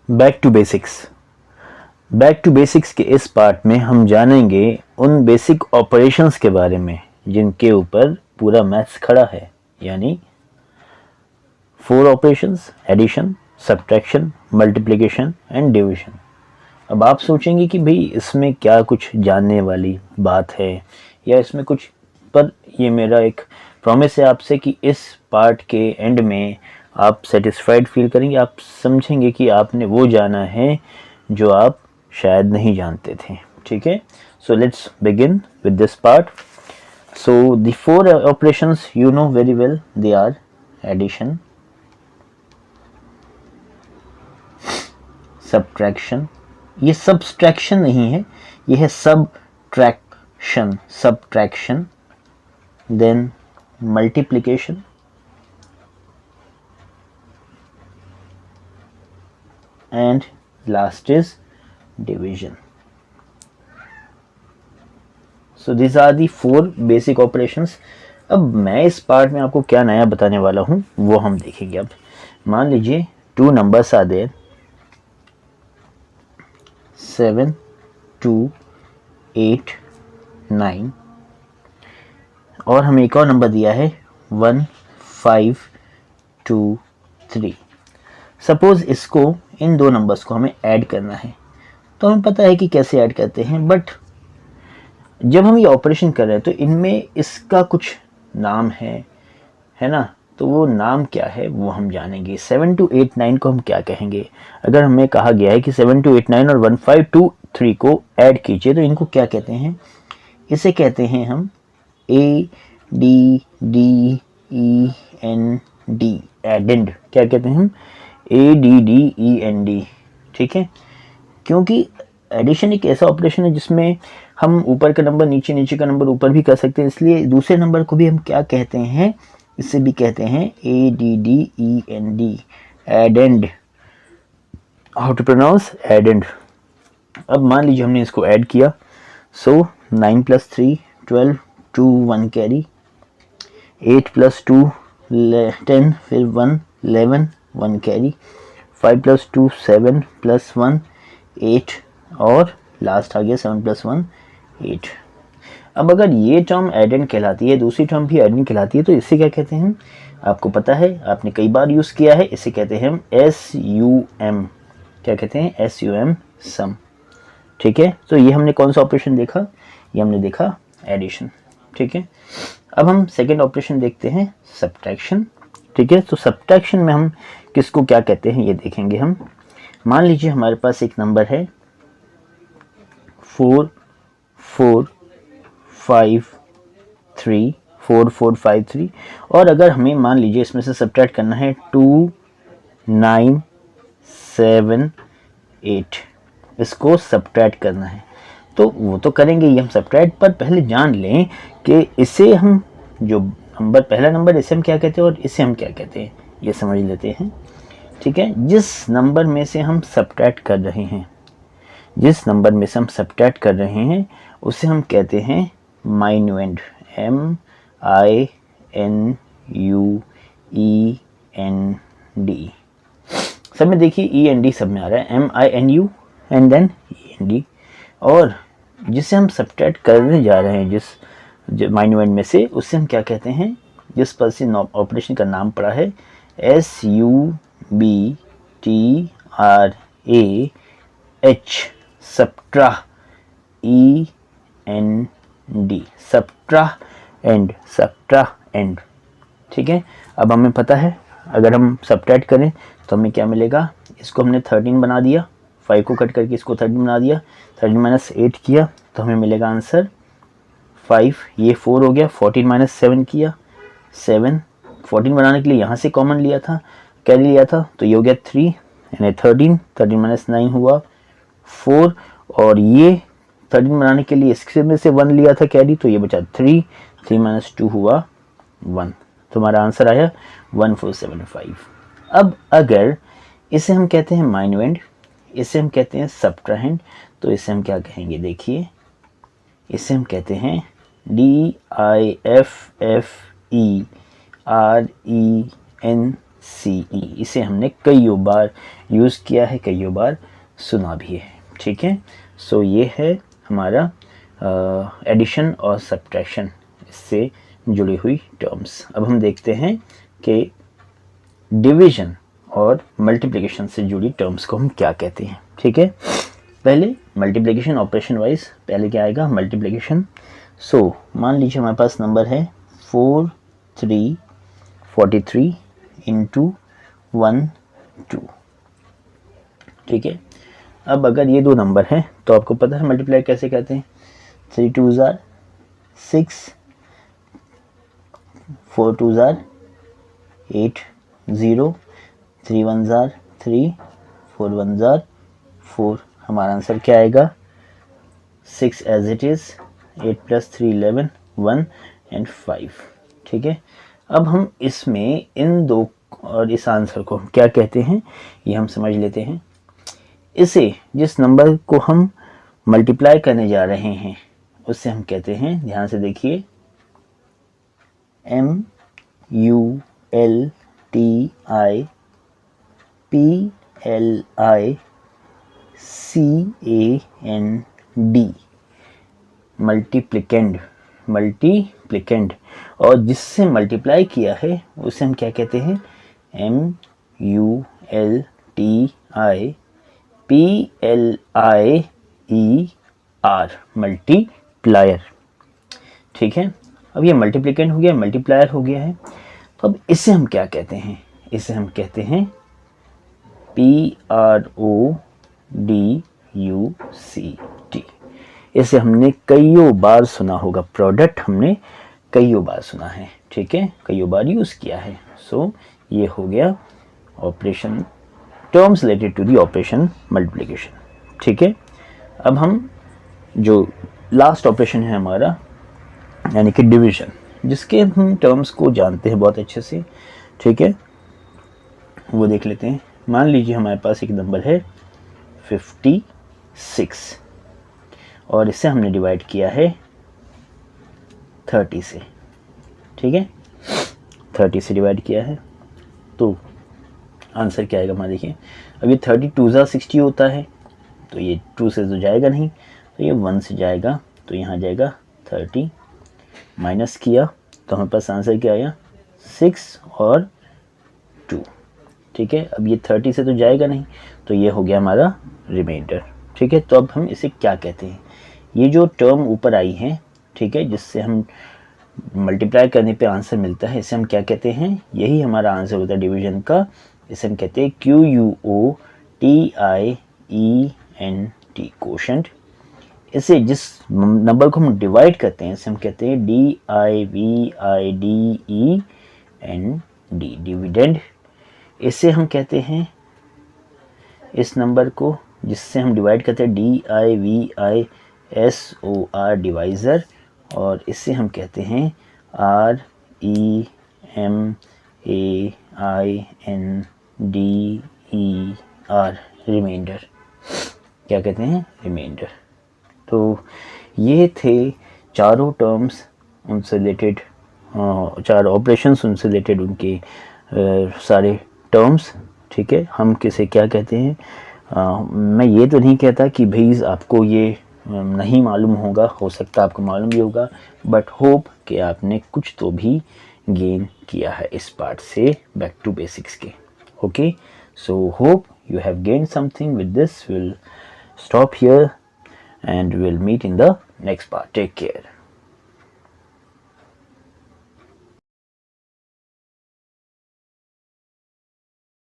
Back to basics. Back to basics के इस part में हम जानेंगे उन बेसिक ऑपरेशंस के बारे में जिनके ऊपर पूरा मैथ्स खड़ा है, यानी 4 operations: addition, subtraction, multiplication and division. अब आप सोचेंगे कि भाई इसमें क्या कुछ जानने वाली बात है या इसमें कुछ, पर ये मेरा एक प्रॉमिस है आपसे कि इस पार्ट के एंड में आप सेटिस्फाइड फील करेंगे, आप समझेंगे कि आपने वो जाना है जो आप शायद नहीं जानते थे। ठीक है, so let's begin with this part. So the 4 operations you know very well, they are addition, subtraction, ये सब्सट्रैक्शन नहीं है, ये है subtraction, subtraction, then multiplication, and last is division. So these are the 4 basic operations. अब मैं इस part में आपको क्या नया बताने वाला हूं वो हम देखेंगे। अब मान लीजिए 2 नंबर्स आर देयर, 7 2 8 9, और हमें एक और नंबर दिया है 1 5 2 3। सपोज इसको, इन 2 नंबर्स को हमें ऐड करना है, तो हमें पता है कि कैसे ऐड करते हैं, बट जब हम ये ऑपरेशन कर रहे हैं तो इनमें इसका कुछ नाम है ना, तो वो नाम क्या है वो हम जानेंगे। 7 2 8 9 को हम क्या कहेंगे? अगर हमें कहा गया है कि 7 2 8 9 और 1 5 2 3 को ऐड कीजिए, तो इनको क्या कहते हैं? इसे कहते हैं हम ADDEND, एडेंड। क्या कहते हैं हम? ADDEND। ठीक है, क्योंकि एडिशन एक ऐसा ऑपरेशन है जिसमें हम ऊपर का नंबर नीचे, नीचे का नंबर ऊपर भी कर सकते हैं, इसलिए दूसरे नंबर को भी हम क्या कहते हैं? इसे भी कहते हैं ADDEND, addend. How to pronounce? Addend. अब मान लीजिए हमने इसको ऐड किया, सो 9 + 3 12, 2 1 कैरी, 8 + 2 10, फिर 1 11 1 कैरी, 5 + 2 7 + 1 8, और लास्ट आ गया 7 + 1 8। अब अगर ये टर्म एडेंड कहलाती है, दूसरी टर्म भी एडेंड कहलाती है, तो इसे क्या कहते हैं? आपको पता है, आपने कई बार यूज़ किया है, इसे कहते हैं हम SUM। क्या कहते हैं? SUM, सम। ठीक है, तो ये हमने कौन सा ऑपरेशन देखा? ये हमने देखा एडिशन। ठीक है, अब हम सेकेंड ऑपरेशन देखते हैं, सब्ट्रैक्शन। ठीक है, तो सब्ट्रैक्शन में हम किसको क्या कहते हैं ये देखेंगे हम। मान लीजिए हमारे पास एक नंबर है 4 4 5 3, 4 4 5 3, और अगर हमें मान लीजिए इसमें से सब्ट्रैक्ट करना है 2 9 7 8, इसको सब्ट्रैक्ट करना है, तो वो तो करेंगे ही हम सब्ट्रैक्ट, पर पहले जान लें कि इसे हम, जो नंबर पहला नंबर, इसे हम क्या कहते हैं और इसे हम क्या कहते हैं, ये समझ लेते हैं। ठीक है, जिस नंबर में से हम सब्ट्रैक्ट कर रहे हैं, जिस नंबर में से हम सब्ट्रैक्ट कर रहे हैं उसे हम कहते हैं माइन्यूएंड, MINUEND। सब में देखिए END सब में आ रहा है, MINU एंड देन END। और जिसे हम सब्ट्रैक्ट करने जा रहे हैं, जिस माइन्यूएंड में से, उससे हम क्या कहते हैं? जिस पर से ऑपरेशन का नाम पड़ा है SUBTRAH, सब्ट्रा END, सब्ट्रा एंड, सब्ट्रा एंड। ठीक है, अब हमें पता है अगर हम सब्ट्रैक्ट करें तो हमें क्या मिलेगा? इसको हमने 13 बना दिया, 5 को कट करके इसको 13 बना दिया, 13 - 8 किया तो हमें मिलेगा आंसर 5। ये 4 हो गया, 14 - 7 किया 7, 14 बनाने के लिए यहाँ से कॉमन लिया था, कैरी लिया था, तो ये हो गया 3, यानी 13, 13 - 9 हुआ 4, और ये 13 बनाने के लिए इसके में से 1 लिया था कैरी, तो ये बचा 3, 3 - 2 हुआ 1, तो हमारा आंसर आया 1475। अब अगर इसे हम कहते हैं माइन्यूएंड, इसे हम कहते हैं सब्ट्राहेंड, तो इसे हम क्या कहेंगे? देखिए, इसे हम कहते हैं DIFFERENC CE। इसे हमने कईयों बार यूज़ किया है, कईयों बार सुना भी है। ठीक है, सो ये है हमारा एडिशन और सब्ट्रैक्शन इससे जुड़ी हुई टर्म्स। अब हम देखते हैं कि डिवीजन और मल्टीप्लिकेशन से जुड़ी टर्म्स को हम क्या कहते हैं। ठीक है, पहले मल्टीप्लिकेशन ऑपरेशन वाइज पहले क्या आएगा, मल्टीप्लिकेशन। सो मान लीजिए हमारे पास नंबर है 4343 इंटू 1 2। ठीक है, अब अगर ये दो नंबर हैं तो आपको पता है मल्टीप्लाई कैसे कहते हैं। 3 2s are 6, 4 2s are 8 0, 3 1s are 3, 4 1s are 4। हमारा आंसर क्या आएगा, 6 एज इट इज़, 8 + 3 11, 1 and 5। ठीक है, अब हम इसमें इन दो और इस आंसर को हम क्या कहते हैं ये हम समझ लेते हैं। इसे जिस नंबर को हम मल्टीप्लाई करने जा रहे हैं उससे हम कहते हैं, ध्यान से देखिए, MULTIPLICAND, मल्टीप्लिकेंड। मल्टीप्लिकेंड और जिससे मल्टीप्लाई किया है उसे हम क्या कहते हैं, MULTIPLIER, मल्टीप्लायर। ठीक है, अब ये मल्टीप्लिकेंड हो गया, मल्टीप्लायर हो गया है। तो अब इसे हम क्या कहते हैं, इसे हम कहते हैं PRODUCT। इसे हमने कईयों बार सुना होगा, प्रोडक्ट हमने कईयों बार सुना है। ठीक है, कईयों बार यूज़ किया है। सो ये हो गया operation, terms related to the operation multiplication. ठीक है, अब हम जो लास्ट ऑपरेशन है हमारा यानी कि डिवीजन, जिसके हम टर्म्स को जानते हैं बहुत अच्छे से। ठीक है, वो देख लेते हैं। मान लीजिए हमारे पास एक नंबर है 56 और इसे हमने डिवाइड किया है 30 से। ठीक है, 30 से डिवाइड किया है तो आंसर क्या आएगा हमारा, देखिए। अब ये 30 2s 60 होता है तो ये 2 से तो जाएगा नहीं, तो ये 1 से जाएगा, तो यहाँ जाएगा 30, माइनस किया तो हमारे पास आंसर क्या आया, 6 और 2। ठीक है, अब ये 30 से तो जाएगा नहीं, तो ये हो गया हमारा रिमाइंडर। ठीक है, तो अब हम इसे क्या कहते हैं, ये जो टर्म ऊपर आई है, ठीक है, जिससे हम मल्टीप्लाई करने पे आंसर मिलता है, इसे हम क्या कहते हैं, यही हमारा आंसर होता है डिवीजन का। इसे हम कहते हैं QUOTIENT, क्वोशंट। इसे जिस नंबर को हम डिवाइड करते हैं इसे हम कहते हैं DIVIDEND, डिविडेंड। इसे हम कहते हैं, इस नंबर को जिससे हम डिवाइड करते हैं DIVISOR, डिवाइज़र। और इसे हम कहते हैं REMAINDER, रिमाइंडर। क्या कहते हैं, रिमाइंडर। तो ये थे चारों टर्म्स उनसे रिलेटेड, चार ऑपरेशंस उनसे रिलेटेड उनके सारे टर्म्स। ठीक है, हम किसे क्या कहते हैं। मैं ये तो नहीं कहता कि भाई आपको ये नहीं मालूम होगा, हो सकता है आपको मालूम भी होगा, बट होप कि आपने कुछ तो भी गेन किया है इस पार्ट से, बैक टू बेसिक्स के। Okay, so hope you have gained something with this. We'll stop here and we'll meet in the next part. Take care.